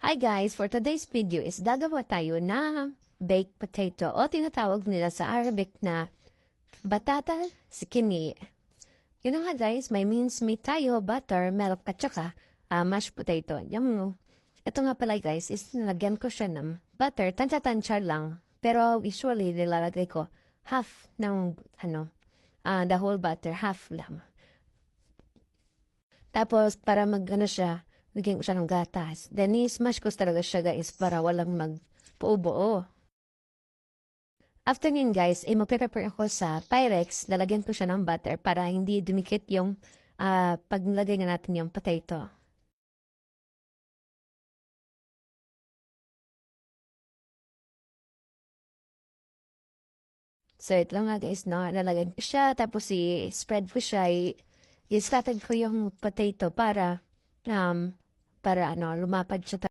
Hi guys, for today's video is gagawa tayo na baked potato o tinatawag nila sa Arabic na batata zucchini. Yun na nga guys, may mincemeat tayo, butter, milk at saka mashed potato. Ito nga pala guys, is nilagyan ko siya ng butter, tansya-tansya lang. Pero usually nilalagay ko half ng the whole butter, half lang. Tapos para siya, bigyan ko siya ng gatas. Then, i-smash ko talaga siya guys para walang magpuubo. After yun guys, magpe-prepare ako sa Pyrex. Lalagyan ko siya ng butter para hindi dumikit yung paglagay na natin yung potato. So, ito lang nga guys, no? Lalagyan ko siya, tapos i-spread ko siya, i-flatten ko yung potato para lumapad siya.